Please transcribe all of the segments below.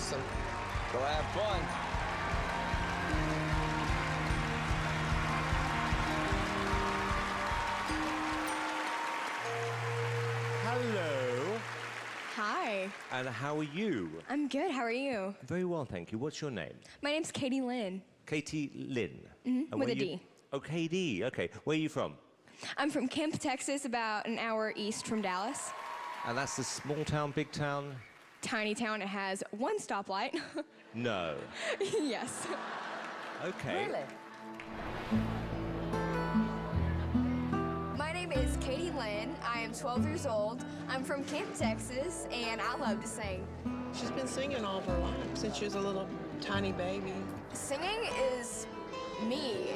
awesome. Go have fun. Hello. Hi. And how are you? I'm good. How are you? Very well, thank you. What's your name? My name's Katie Lynn. Katie Lynn. With a D. Oh, KD. Okay. Where are you from? I'm from Kemp, Texas, about an hour east from Dallas. And that's the small town, big town? Tiny town. It has one stoplight. No. Yes. Okay. Really? My name is Katie Lynn. I am 12 years old. I'm from Kemp, Texas, and I love to sing. She's been singing all of her life since she was a little tiny baby. Singing is me.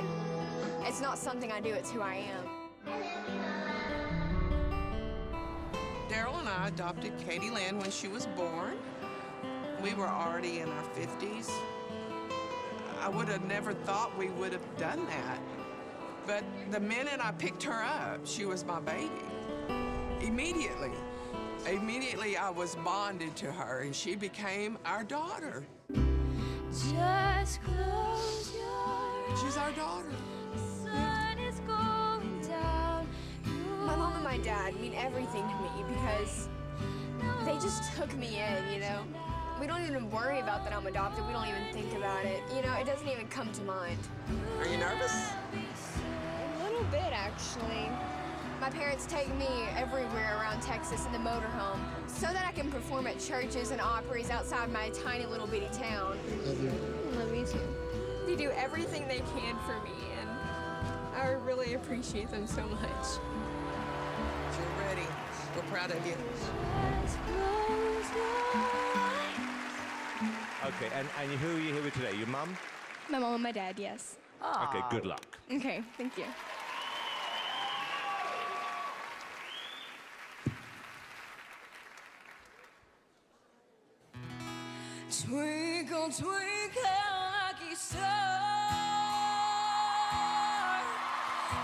It's not something I do, it's who I am. Daryl and I adopted Katie Lynn when she was born. We were already in our 50s. I would have never thought we would have done that. But the minute I picked her up, she was my baby. Immediately I was bonded to her, and she became our daughter. Just close your eyes. She's our daughter. The sun is going down. My mom and my dad mean everything to me because they just took me in, you know? We don't even worry about that I'm adopted. We don't even think about it. You know, it doesn't even come to mind. Are you nervous? A little bit, actually. My parents take me everywhere around Texas in the motorhome so that I can perform at churches and operas outside my tiny little bitty town. Love you too. They do everything they can for me, and I really appreciate them so much. You're ready. We're proud of you. Just close your eyes. Okay, and who are you here with today? Your mum? My mom and my dad, yes. Okay, good luck. Okay, thank you. Twinkle, twinkle, lucky star,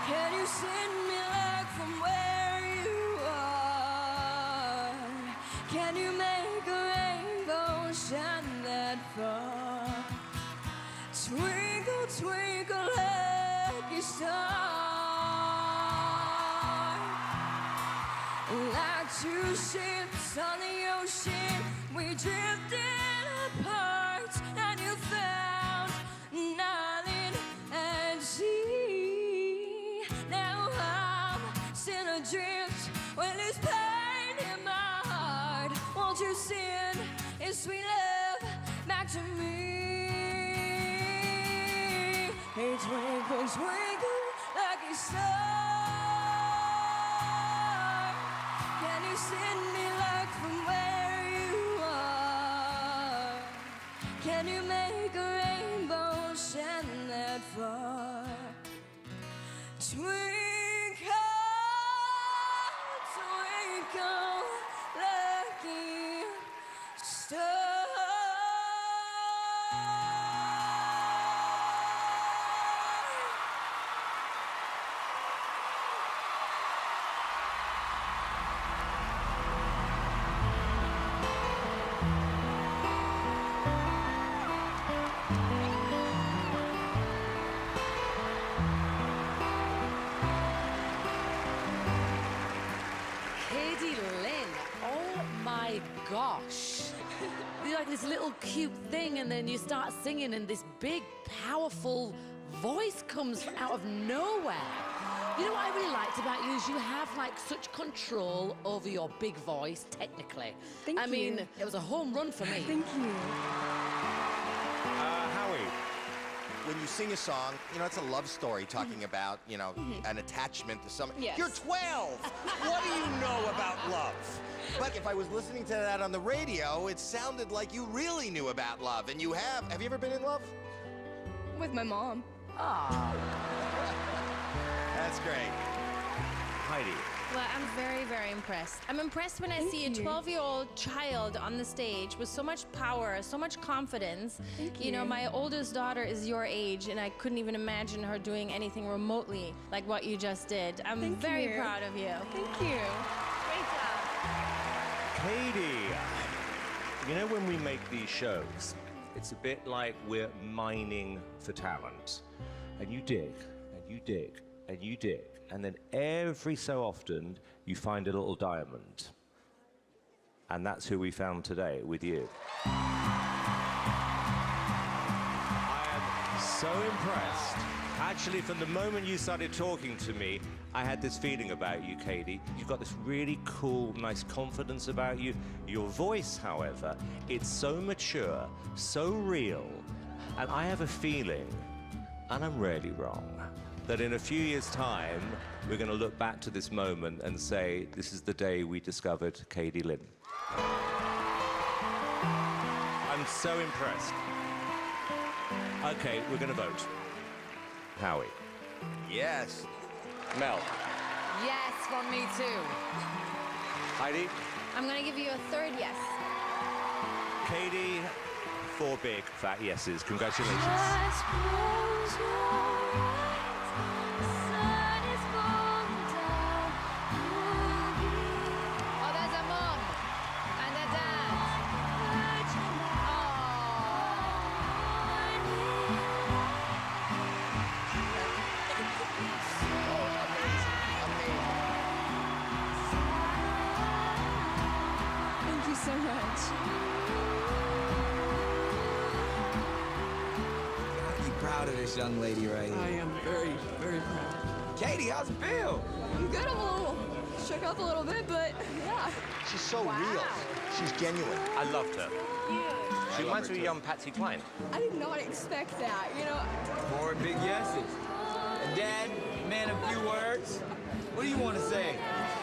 can you send me luck from where you are? Can you make a rainbow shine that far? Twinkle, twinkle, lucky star, like two ships on the ocean, we drifted apart, and you found nothing at sea. Now I'm still adrift when there's pain in my heart. Won't you send your sweet love back to me? Hey, twinkle, twinkle, lucky star, can you send me luck from where you are? Can you make a rainbow shine that far? Twinkle, twinkle, lucky star. Katie Lynn, oh my gosh. You're like this little cute thing, and then you start singing, and this big, powerful voice comes out of nowhere. You know what I really liked about you is you have like such control over your big voice, technically. Thank I mean, you. it was a home run for me. Thank you. Howie. When you sing a song, you know, it's a love story talking about, you know, an attachment to someone. Yes. You're 12! What do you know about love? But if I was listening to that on the radio, it sounded like you really knew about love, and you have. Have you ever been in love? With my mom. That's great. Heidi. Well, I'm very, very impressed. I'm impressed when I see a 12-year-old child on the stage with so much power, so much confidence. You know, my oldest daughter is your age, and I couldn't even imagine her doing anything remotely like what you just did. I'm very proud of you. Thank you. Great job. Katie. You know, when we make these shows, it's a bit like we're mining for talent. And you dig, and you dig, and you dig, and then every so often you find a little diamond. And that's who we found today with you. I am so impressed. Actually, from the moment you started talking to me, I had this feeling about you, Katie. You've got this really cool, nice confidence about you. Your voice, however, it's so mature, so real. And I have a feeling, and I'm rarely wrong, that in a few years' time, we're going to look back to this moment and say, this is the day we discovered Katie Lynn. I'm so impressed. Okay, we're going to vote. Howie. Yes. Mel. Yes, from me too. Heidi. I'm gonna give you a third yes. Katie, 4 big fat yeses. Congratulations. Just close your eyes. The sun is going down. You'll be Oh, there's a mum and a dad. Thank you so much. You proud of this young lady right here? I am very, very proud. Katie, how's it feel? I'm good. I'm a little shook up a little bit, but yeah. She's so real. She's genuine. I loved her. She reminds me of young Patsy Cline. I did not expect that, you know. 4 big yeses. And Dad, man, a few words. What do you want to say?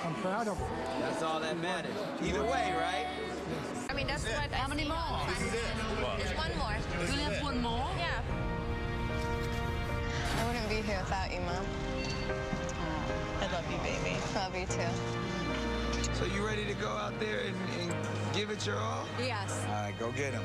I'm proud of her. That's all that matters. Either way, right? I mean, that's what. How many more? This is it. There's one more. You only have one more? Yeah. I wouldn't be here without you, Mom. I love you, baby. Love you too. So you ready to go out there and give it your all? Yes. All right, go get him.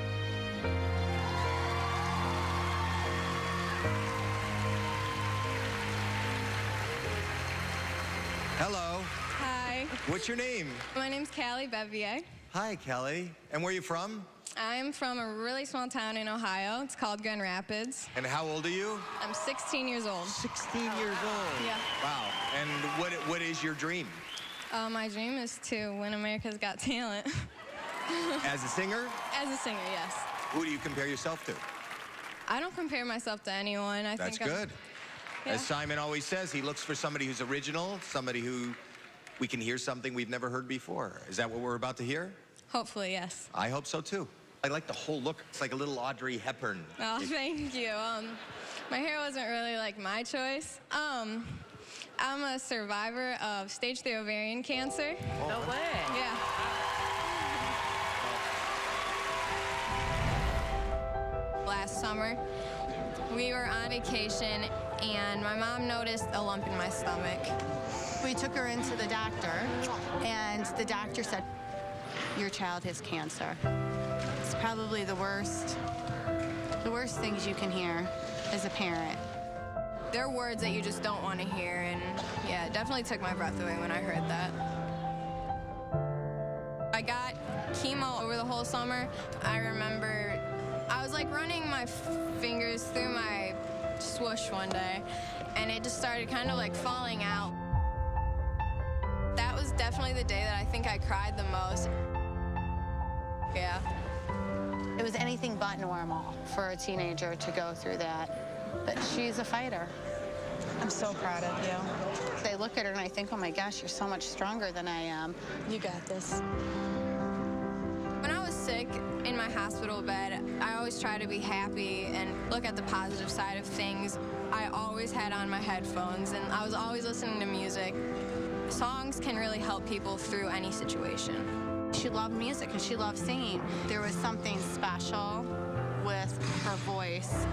Hello. Hi. What's your name? My name's Callie Bevier. Hi, Kelly. And where are you from? I'm from a really small town in Ohio. It's called Grand Rapids. And how old are you? I'm 16 years old. 16 years old. Yeah. Wow. And what is your dream? My dream is to win America's Got Talent. As a singer? As a singer, yes. Who do you compare yourself to? I don't compare myself to anyone. That's think good. Yeah. As Simon always says, he looks for somebody who's original, somebody who we can hear something we've never heard before. Is that what we're about to hear? Hopefully, yes. I hope so too. I like the whole look. It's like a little Audrey Hepburn. Oh, thank you. My hair wasn't really like my choice. I'm a survivor of stage 3 ovarian cancer. No way. Yeah. Last summer, we were on vacation and my mom noticed a lump in my stomach. We took her into the doctor, and the doctor said, your child has cancer. It's probably the worst things you can hear as a parent. There are words that you just don't want to hear, and yeah, it definitely took my breath away when I heard that. I got chemo over the whole summer. I remember I was like running my fingers through my swoosh one day, and it just started kind of like falling out. That was definitely the day that I think I cried the most. Yeah. It was anything but normal for a teenager to go through that. But she's a fighter. I'm so proud of you. I look at her and I think, oh my gosh, you're so much stronger than I am. You got this. When I was sick in my hospital bed, I always try to be happy and look at the positive side of things. I always had on my headphones and I was always listening to music. Songs can really help people through any situation. She loved music and she loved singing. There was something special with her voice.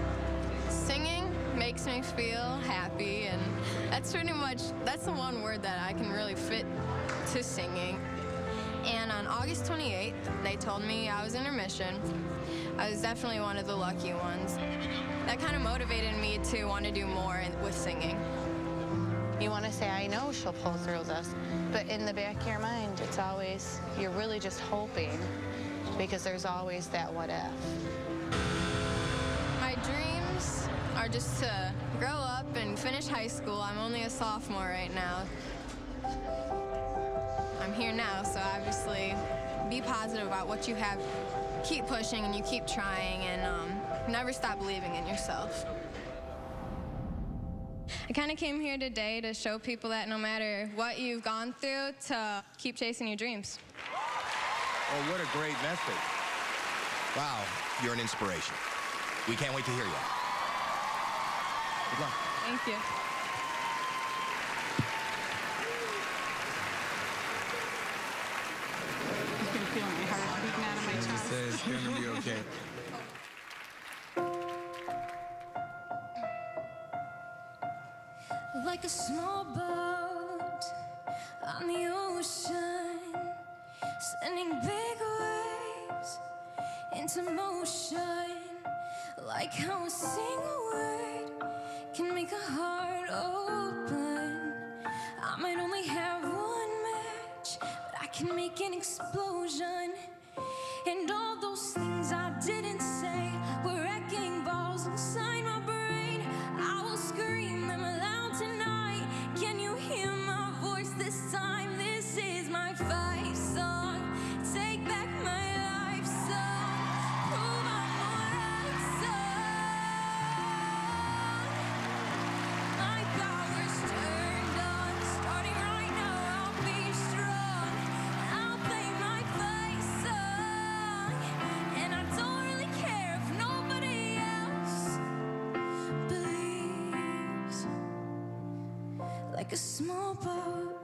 Singing makes me feel happy, and that's the one word that I can really fit to singing. And on August 28th, they told me I was in remission. I was definitely one of the lucky ones. That kind of motivated me to want to do more with singing. You want to say, I know she'll pull through this, but in the back of your mind, it's always, you're really just hoping because there's always that what if. My dreams are just to grow up and finish high school. I'm only a sophomore right now. I'm here now, so obviously be positive about what you have. Keep pushing and you keep trying, and never stop believing in yourself. I kind of came here today to show people that no matter what you've gone through, to keep chasing your dreams. Oh, what a great message. Wow, you're an inspiration. We can't wait to hear you. Good luck. Thank you. You can feel my heart beating out of my chest. It's gonna be okay. Like a small boat on the ocean, sending big waves into motion. Like how a single word can make a heart open. I might only have one match, but I can make an explosion. And all those things I didn't say were wrecking balls inside my brain. I will scream them aloud tonight. Can you hear my voice this time? This is my fight song. Take back my life song. Prove I'm what I saw. My power's turned on. Starting right now, I'll be strong. I'll play my fight song. And I don't really care if nobody else believes. Like a small boat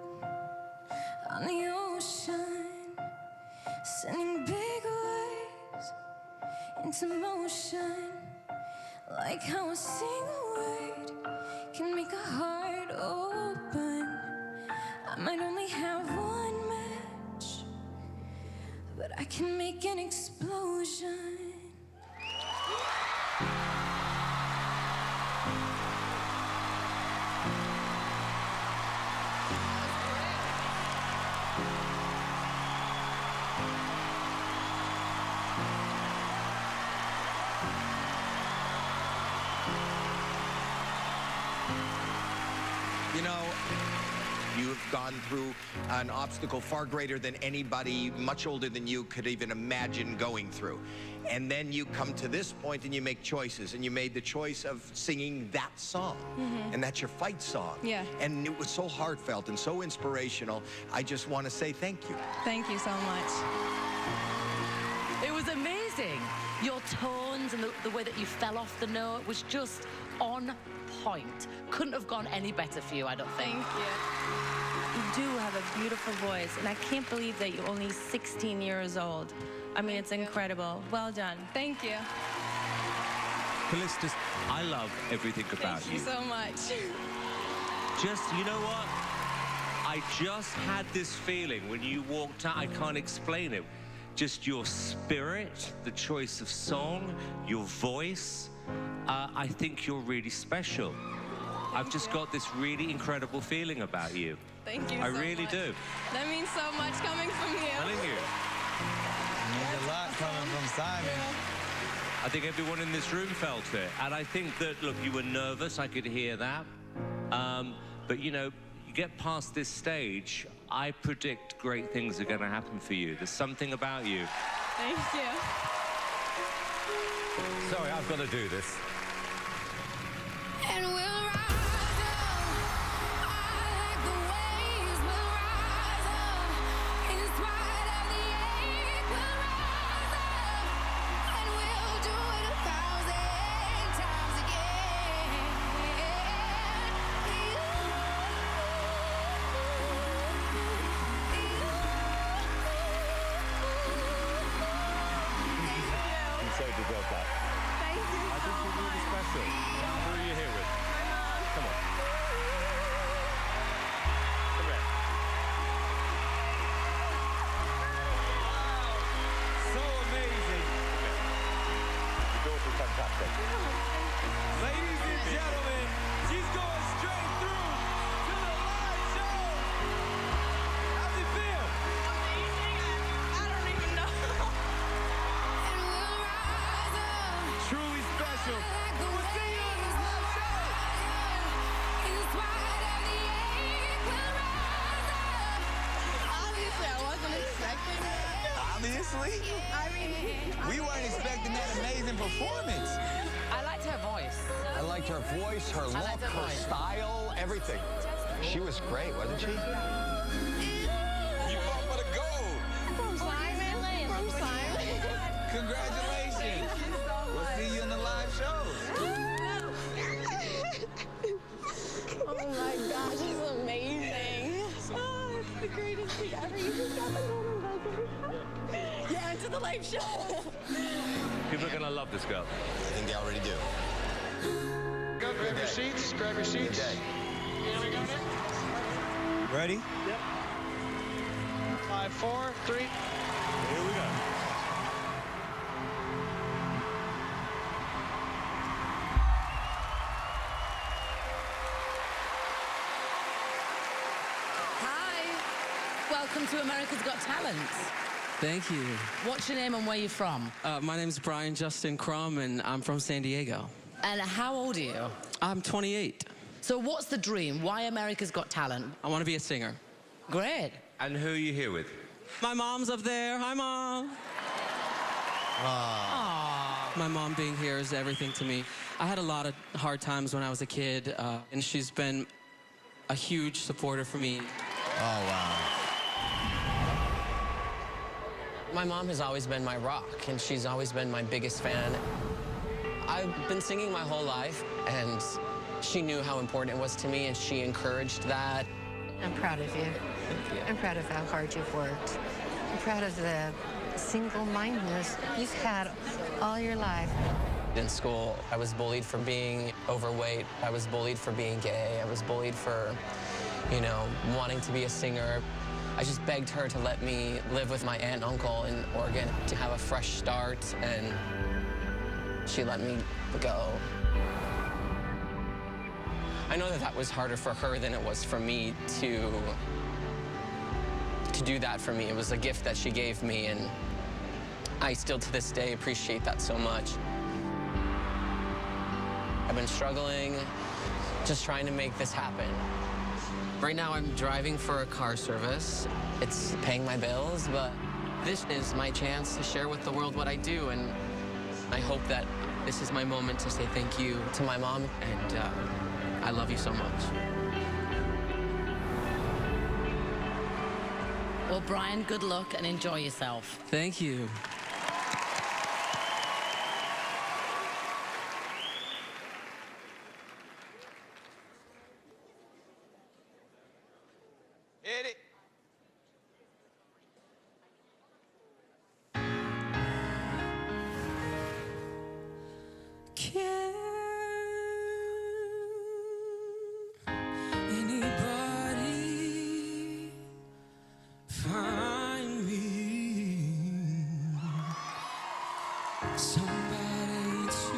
on the ocean, sending big waves into motion. Like how a single word can make a heart open. I might only have one match, but I can make an explosion. You know, you have gone through an obstacle far greater than anybody much older than you could even imagine going through. And then you come to this point and you make choices, and you made the choice of singing that song. And that's your fight song. Yeah. And it was so heartfelt and so inspirational. I just want to say thank you. Thank you so much. It was amazing. Your tones and the way that you fell off the note was just on point. Couldn't have gone any better for you, I don't think. Thank you. You do have a beautiful voice, and I can't believe that you're only 16 years old. I mean, it's incredible. Well done. Thank you. Callistus, I love everything about Thank you so much. Just, you know what? I just had this feeling when you walked out, I can't explain it. Just your spirit, the choice of song, your voice. I think you're really special. I've just got this really incredible feeling about you. Thank you I so really much. do. That means so much coming from you. Telling you. Means a lot coming from Simon. I think everyone in this room felt it. And I think that, look, you were nervous. I could hear that. But, you know, you get past this stage, I predict great things are going to happen for you. There's something about you. Thank you. Sorry, I've got to do this. And we'll rise up, like the waves will rise up. In spite of the ache, we'll rise up, and we'll do it 1,000 times again. I'm so deserved that. Thank you I think you're really special. Who are you here with? My mom. Come on. Come here. So amazing. Your daughter's fantastic. Ladies and gentlemen, she's going straight through to the live show. How's it feel? Amazing. I don't even know. special. We'll see you on the live show. Obviously, I wasn't expecting that. Obviously. I mean, We weren't expecting that amazing performance. I liked her voice. I liked her voice, her look, liked her her voice. style, everything. She was great, wasn't she? You fought for the gold. from Simon. From Simon. Congratulations. We'll see you in the live shows. Oh my gosh, this is amazing. Oh, it's the greatest thing ever. You just got the golden buzzer. Yeah, into the live show. People are going to love this girl. I think they already do. Go grab your seats. Grab your seats. day. Ready? Yep. 5, 4, 3. Here we go. Hi. Welcome to America's Got Talent. Thank you. What's your name and where you from? My name's Brian Justin Crum, and I'm from San Diego. And how old are you? I'm 28. So what's the dream? Why America's Got Talent? I want to be a singer. Great. And who are you here with? My mom's up there. Hi, Mom. Aww. My mom being here is everything to me. I had a lot of hard times when I was a kid, and she's been a huge supporter for me. Oh, wow. My mom has always been my rock, and she's always been my biggest fan. I've been singing my whole life, and she knew how important it was to me, and she encouraged that. I'm proud of you. I'm proud of how hard you've worked. I'm proud of the single-mindedness you've had all your life. In school, I was bullied for being overweight. I was bullied for being gay. I was bullied for, wanting to be a singer. I just begged her to let me live with my aunt and uncle in Oregon to have a fresh start, and she let me go. I know that was harder for her than it was for me to do that for me. It was a gift that she gave me, and I still to this day appreciate that so much. I've been struggling, just trying to make this happen. Right now I'm driving for a car service. It's paying my bills, but this is my chance to share with the world what I do, and I hope that this is my moment to say thank you to my mom, and I love you so much. Well, Brian, good luck and enjoy yourself. Thank you. Hit it. Can anybody find me somebody to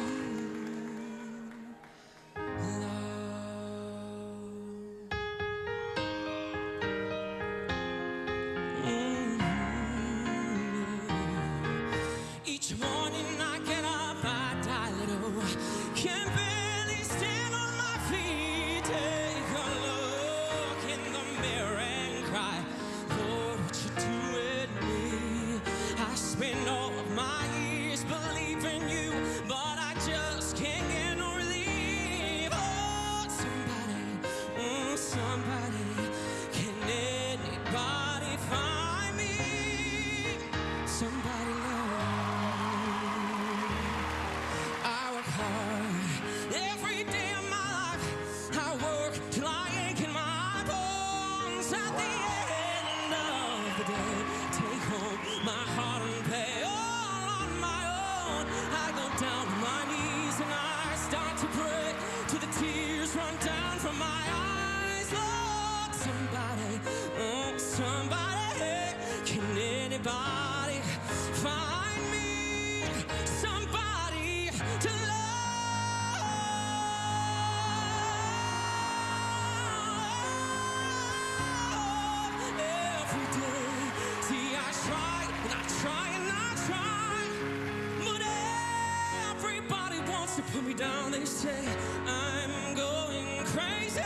Each morning I get up, I die little. Can barely stand on my feet. Take a look in the mirror and cry, Lord, what you doing to me? I spend all of my years believing you, but I just can't get no relief. Oh, somebody, can anybody find me? Somebody I work hard every day of my life. I work till I ache in my bones. At the end of the day, take home my heart and pay all on my own. I go down to my knees and I start to pray till the tears run down from my eyes. Lord, somebody, can anybody find me? Somebody to love every day. See, I try and I try and I try, but everybody wants to put me down. They say I'm going crazy.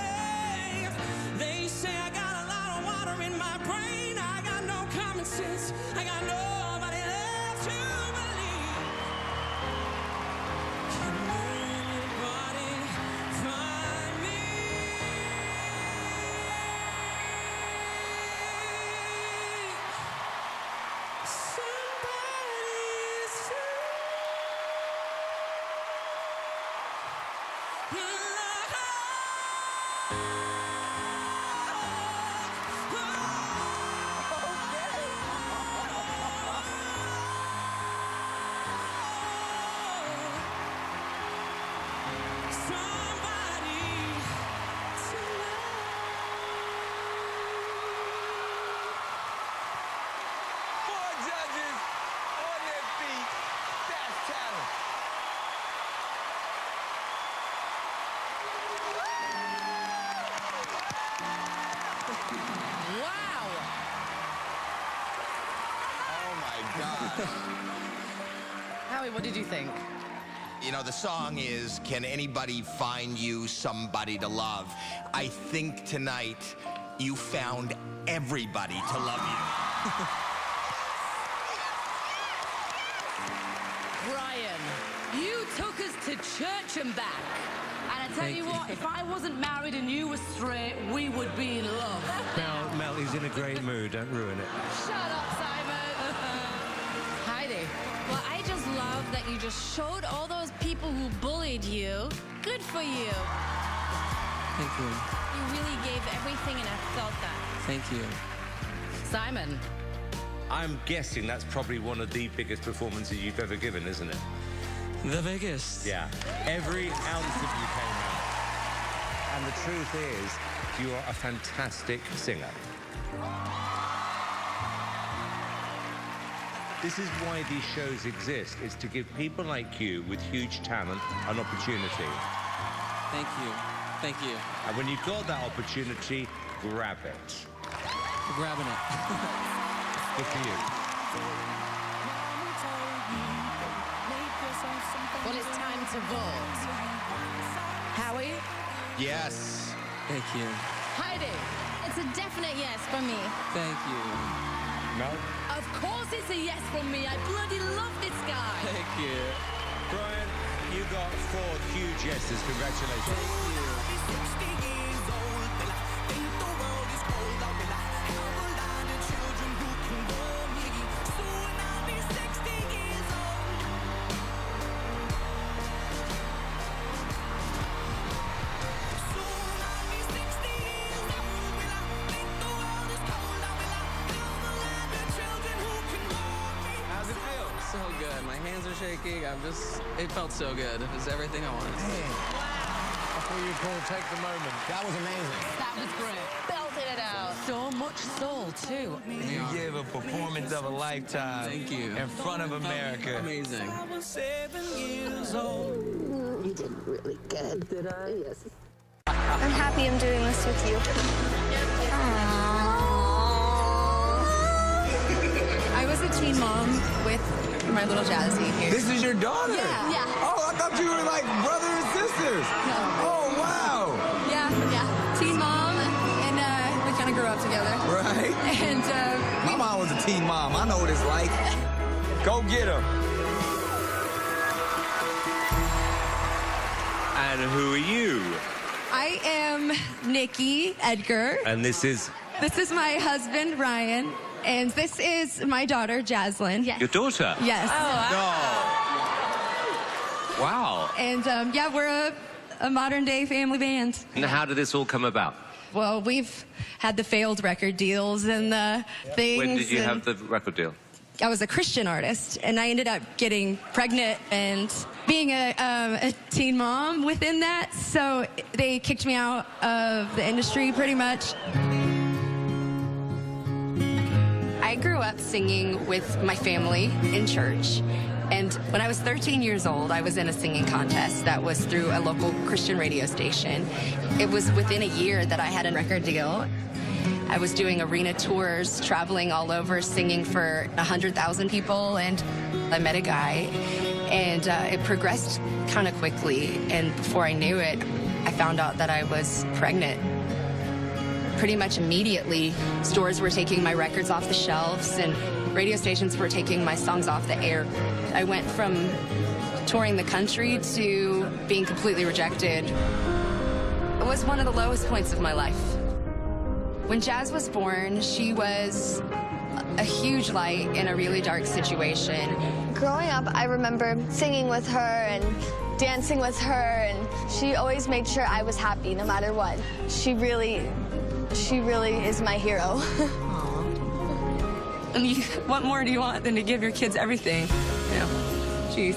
They say I got a lot of water in my brain. I got no common sense. I got nobody left to believe. Can anybody find me? Somebody's Howie, what did you think? You know, the song is, can anybody find you somebody to love? I think tonight you found everybody to love you. Brian, you took us to church and back. And I tell you what, if I wasn't married and you were straight, we would be in love. Mel, he's in a great mood. Don't ruin it. Shut up, Simon. Heidi. Well, I just love that you just showed all those people who bullied you. Good for you. Thank you. You really gave everything, and I felt that. Thank you. Simon. I'm guessing that's probably one of the biggest performances you've ever given, isn't it? The biggest. Yeah. Every ounce of you came out. And the truth is, you are a fantastic singer. This is why these shows exist, is to give people like you with huge talent an opportunity. Thank you. Thank you. And when you've got that opportunity, grab it. We're grabbing it. Good for you. Well, it's time to vote. Howie? Yes. Thank you. Heidi? It's a definite yes for me. Thank you. Mel? Of course it's a yes from me. I bloody love this guy. Thank you. Brian, you got 4 huge yeses. Congratulations. So good. My hands are shaking. It felt so good. It was everything I wanted. Before you call, take the moment. That was amazing. That was great. Belted it out. So much soul, too. You gave a performance of a lifetime. Thank you. In front of America. Amazing. I was 7 years old. You did really good. Did I? Yes. I'm happy I'm doing this with you. I was a teen mom with my little Jazzy here. This is your daughter? Yeah. Oh, I thought you were like brother and sisters. No. Oh, wow. Yeah. Teen mom, and we kind of grew up together. Right. And My mom was a teen mom. I know what it's like. Go get her. And who are you? I am Nikki Edgar. And this is This is my husband, Ryan. And this is my daughter, Jaslyn. your daughter? Yes. Wow. And yeah, we're a modern day family band. And how did this all come about? Well, we've had the failed record deals and the things. When did you and have the record deal? I was a Christian artist, and I ended up getting pregnant and being a teen mom within that. So they kicked me out of the industry pretty much. I grew up singing with my family in church. And when I was 13 years old, I was in a singing contest that was through a local Christian radio station. It was within a year that I had a record deal. I was doing arena tours, traveling all over, singing for 100,000 people, and I met a guy, And it progressed kind of quickly. And before I knew it, I found out that I was pregnant. Pretty much immediately, stores were taking my records off the shelves and radio stations were taking my songs off the air. I went from touring the country to being completely rejected. It was one of the lowest points of my life. When Jazz was born, she was a huge light in a really dark situation. Growing up, I remember singing with her and dancing with her, and she always made sure I was happy no matter what. She really is my hero. And what more do you want than to give your kids everything? You know, jeez.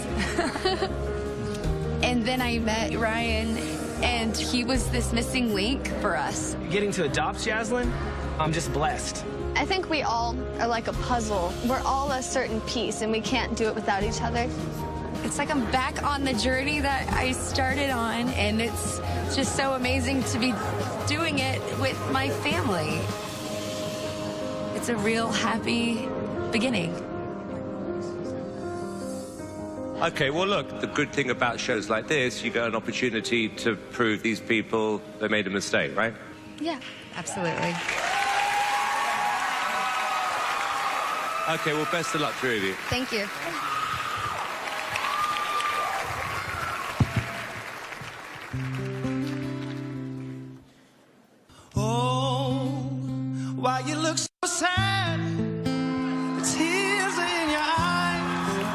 And then I met Ryan, and he was this missing link for us. Getting to adopt Jaslyn, I'm just blessed. I think we all are like a puzzle. We're all a certain piece, and we can't do it without each other. It's like I'm back on the journey that I started on, and it's just so amazing to be doing it with my family. It's a real happy beginning. Okay, well, look, the good thing about shows like this, you get an opportunity to prove these people they made a mistake, right? Yeah, absolutely. Okay, well, best of luck, three of you. Thank you. Oh, why you look so sad? Tears in your eyes.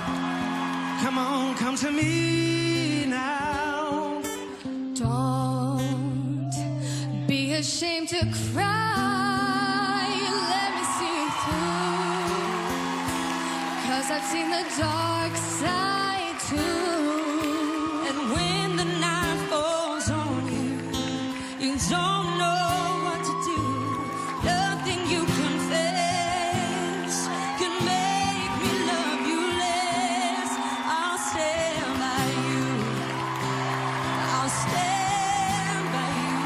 Come on, come to me now. Don't be ashamed to cry. Let me see you through. 'Cause I've seen the dark side too. And when the night falls on you, you don't know what to do. Nothing you confess can make me love you less. I'll stand by you. I'll stand by you.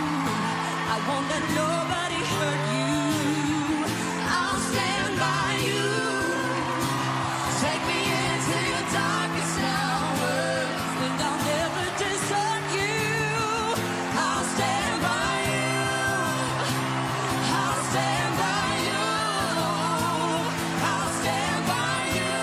I won't let nobody hurt you. I'll stand by you. Take me into your darkest hour, and I'll never desert you. I'll stand by you. I'll stand by you. I'll stand by you. I'll stand by you.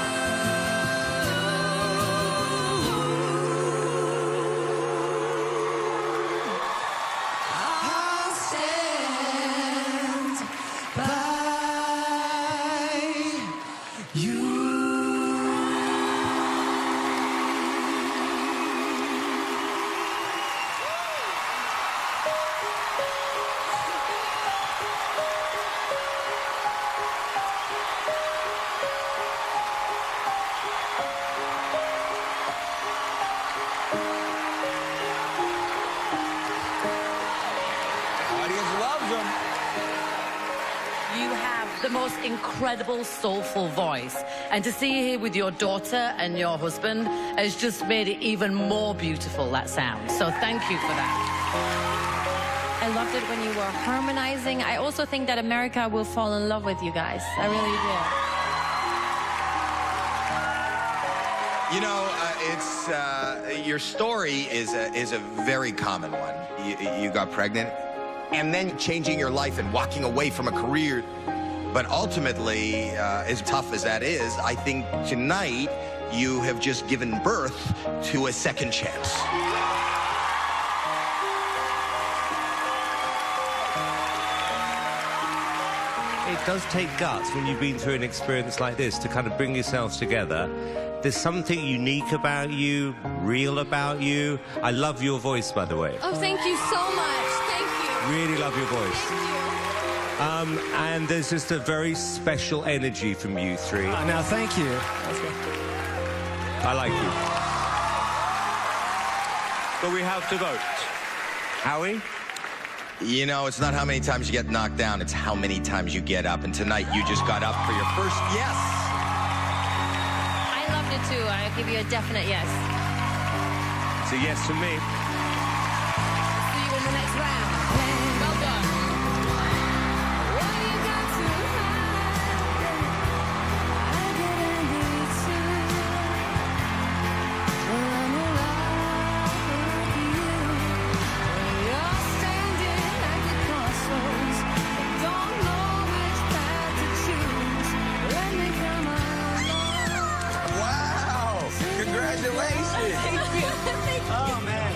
Audience loves them. You have the most incredible, soulful voice. And to see you here with your daughter and your husband has just made it even more beautiful, that sound. So thank you for that. I loved it when you were harmonizing. I also think that America will fall in love with you guys. I really do. You know, your story is a very common one. You got pregnant, and then changing your life and walking away from a career. But ultimately, as tough as that is, I think tonight you have just given birth to a second chance. It does take guts when you've been through an experience like this to kind of bring yourselves together. There's something unique about you, real about you. I love your voice, by the way. Oh, thank you so much. Thank you. Really love your voice. And there's just a very special energy from you three. Now, thank you. I like you. But we have to vote. Howie? You know, it's not how many times you get knocked down, it's how many times you get up. And tonight you just got up for your first yes. I loved it too. I give you a definite yes. It's a yes from me. See you in the next round. Well done. Congratulations. Thank you. Oh, man.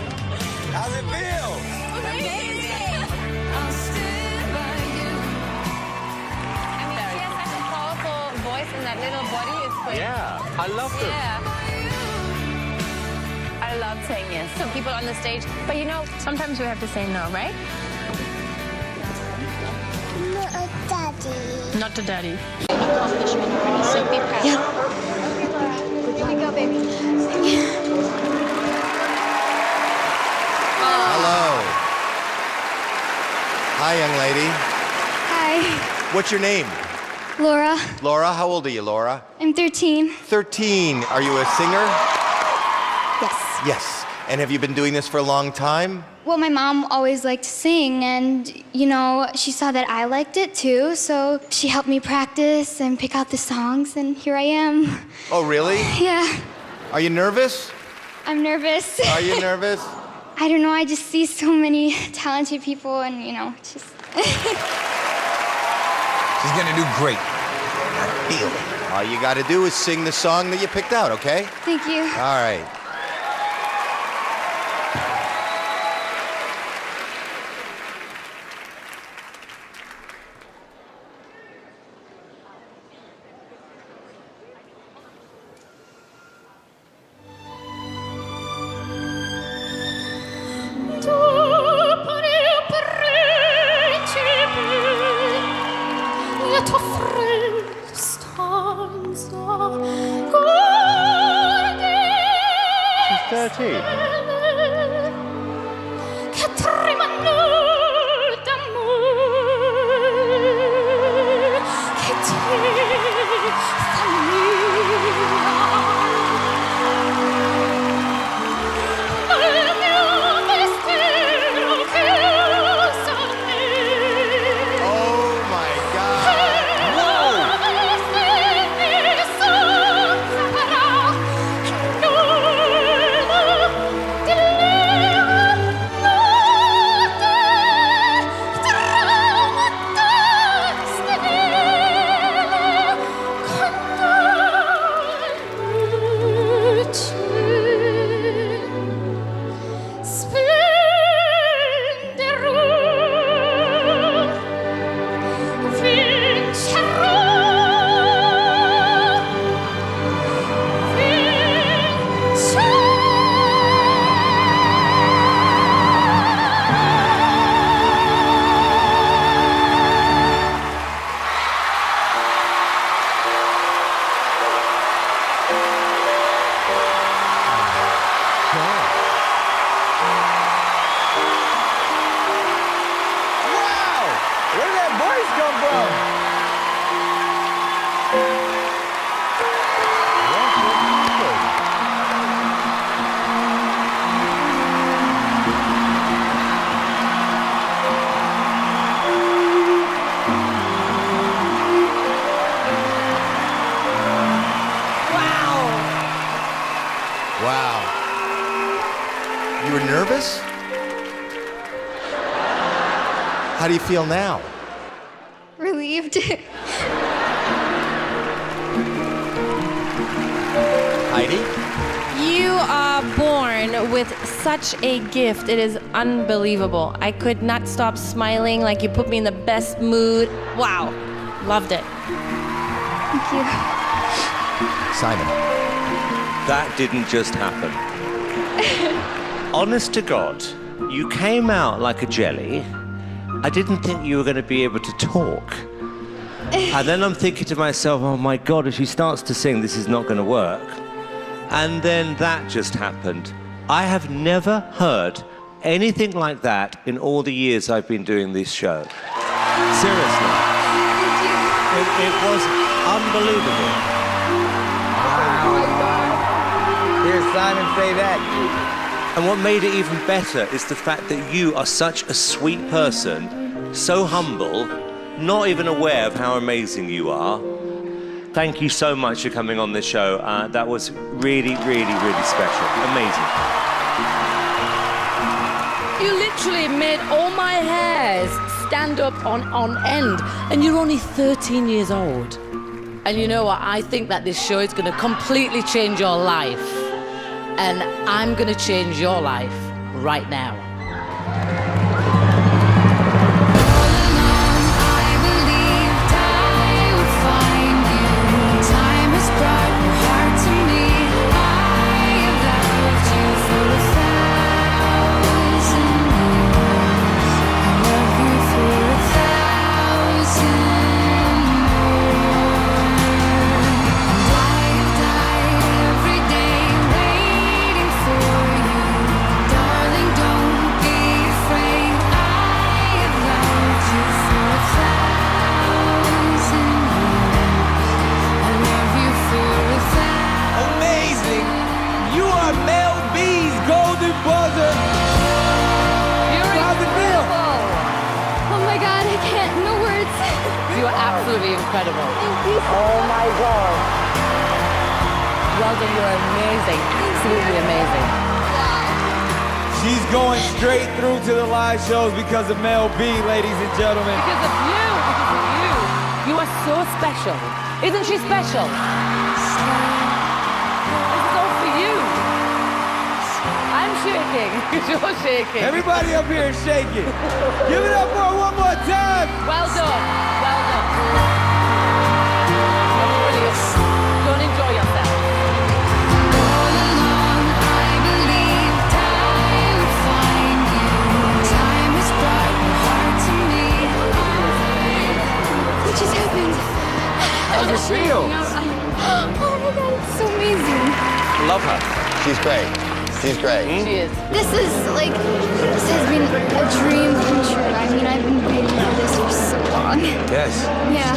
How's it feel? Amazing. I'll stand by you. I mean, she has such a powerful voice and that little body is like... Yeah, I love them. Yeah. I love saying yes to people on the stage. But you know, sometimes we have to say no, right? No, Daddy. Not to Daddy. Accomplishment already, so be proud. Yeah. Okay, Laura. Here we go, baby. Hello. Hi, young lady. Hi, What's your name? Laura. Laura, how old are you, Laura? I'm 13. 13. Are you a singer? Yes. Yes. And have you been doing this for a long time? Well, my mom always liked to sing, and, you know, she saw that I liked it too, so she helped me practice and pick out the songs, and here I am. Oh, really? Yeah, Are you nervous? I'm nervous. Are you nervous? I don't know, I just see so many talented people, and, you know, just... She's gonna do great. I feel it. All you got to do is sing the song that you picked out, okay? Thank you. All right. She's 13. Oh, my God. Where did that voice come from? Wow. You were nervous? How do you feel now? Relieved. Heidi? You are born with such a gift. It is unbelievable. I could not stop smiling. Like, you put me in the best mood. Wow. Loved it. Thank you. Simon. That didn't just happen. Honest to God, you came out like a jelly. I didn't think you were going to be able to talk. And then I'm thinking to myself, oh my God, if she starts to sing, this is not going to work. And then that just happened. I have never heard anything like that in all the years I've been doing this show. Seriously. It was unbelievable. Here's Simon say that. And what made it even better is the fact that you are such a sweet person, so humble, not even aware of how amazing you are. Thank you so much for coming on this show. That was really, really, really special. Amazing. You literally made all my hairs stand up on end, and you're only 13 years old. And you know what? I think that this show is going to completely change your life. and I'm going to change your life right now. Incredible. Oh my God. Well done, you're amazing. Absolutely amazing. She's going straight through to the live shows because of Mel B, ladies and gentlemen. Because of you, because of you. You are so special. Isn't she special? This is all for you. I'm shaking. You're shaking. Everybody up here is shaking. Give it up for her one more time. Well done. Well done. Go and enjoy yourself. All along, I believed I would find you. Time has brought your heart to me. What just happened? How does it feel? Oh my God, it's so amazing. Love her. She's great. She's great. She is. This has been a dream come true. I mean, I've been waiting for this for so long. Yes. Yeah.